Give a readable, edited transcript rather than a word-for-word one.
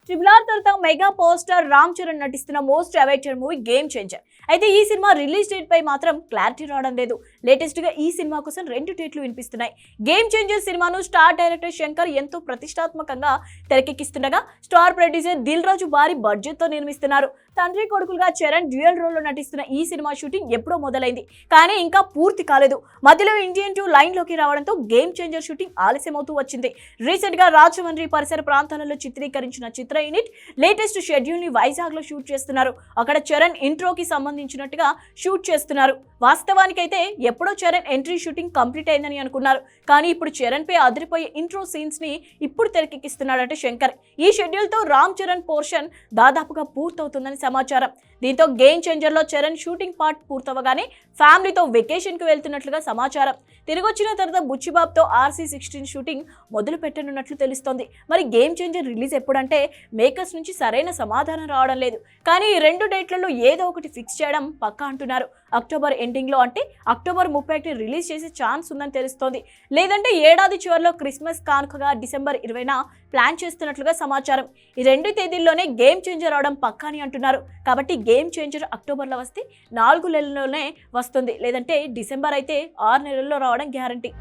Triple తర్వాత mega power star Ram Charan నటిస్తున్న most awaited movie game changer. అయితే ఈ సినిమా రిలీజ్ డేట్ పై మాత్రం క్లారిటీ రావడం లేదు. లేటెస్ట్ గా ఈ సినిమా కోసం 2 డేట్లు వినిపిస్తున్నాయి. గేమ్ చేంజర్ సినిమాను స్టార్ డైరెక్టర్ శంకర్ ఎంతో ప్రతిష్టాత్మకంగా తెరకెక్కిస్తుండగా స్టార్ ప్రొడ్యూసర్ దిల్ రాజు భారీ బడ్జెట్ తో నిర్మిస్తున్నారు. తండ్రి కొడుకులుగా చరణ్ డ్యూయల్ రోల్ లో నటిస్తున్న ఈ సినిమా షూటింగ్ ఎప్పుడో మొదలైంది, కానీ ఇంకా పూర్తి కాలేదు. మధ్యలో ఇండియన్ 2 లైన్ లోకి రావడంతో గేమ్ చేంజర్ షూటింగ్ ఆలస్యమవుతూ వచ్చింది. రీసెంట్ గా రాజమండ్రి పరిసర ప్రాంతాలలో చిత్రీకరించిన చిత్ర యూనిట్ లేటెస్ట్ షెడ్యూల్ ని వైజాగ్ లో షూట్ చేస్తున్నారు. అక్కడ చరణ్ ఇంట్రోకి సంబంధించినట్టుగా షూట్ చేస్తున్నారు. వాస్తవానికైతే ఎప్పుడో చరణ్ ఎంట్రీ షూటింగ్ కంప్లీట్ అయిందని అనుకున్నారు, కానీ ఇప్పుడు చరణ్ పై అదిరిపోయే ఇంట్రో సీన్స్ ని ఇప్పుడు తెరకెక్కిస్తున్నాడట శంకర్. ఈ షెడ్యూల్ తో రామ్ చరణ్ పోర్షన్ దాదాపుగా పూర్తవుతుందని సమాచారం. దీంతో గేమ్ చేంజర్ లో చరణ్ షూటింగ్ పార్ట్ పూర్తవగానే ఫ్యామిలీతో వెకేషన్ కు వెళ్తున్నట్లుగా సమాచారం. తిరిగొచ్చిన తర్వాత బుచ్చిబాబుతో RC16 షూటింగ్ మొదలు పెట్టనున్నట్లు తెలుస్తోంది. మరి గేమ్ చేంజర్ రిలీజ్ ఎప్పుడంటే మేకర్స్ నుంచి సరైన సమాధానం రావడం లేదు. కానీ ఈ 2 డేట్లలో ఏదో ఒకటి ఫిక్స్ చేయడం పక్కా అంటున్నారు. అక్టోబర్ ఎండింగ్ లో అంటే అక్టోబర్ 31 రిలీజ్ చేసే ఛాన్స్ ఉందని తెలుస్తోంది. లేదంటే ఏడాది చివరిలో క్రిస్మస్ కానుకగా డిసెంబర్ 20న ప్లాన్ చేస్తున్నట్లుగా సమాచారం. ఈ 2 తేదీల్లోనే గేమ్ చేంజర్ రావడం పక్కా అని అంటున్నారు. కాబట్టి గేమ్ చేంజర్ అక్టోబర్లో వస్తే 4 నెలల్లోనే వస్తుంది, లేదంటే డిసెంబర్ అయితే 6 నెలల్లో రావడం గ్యారంటీ.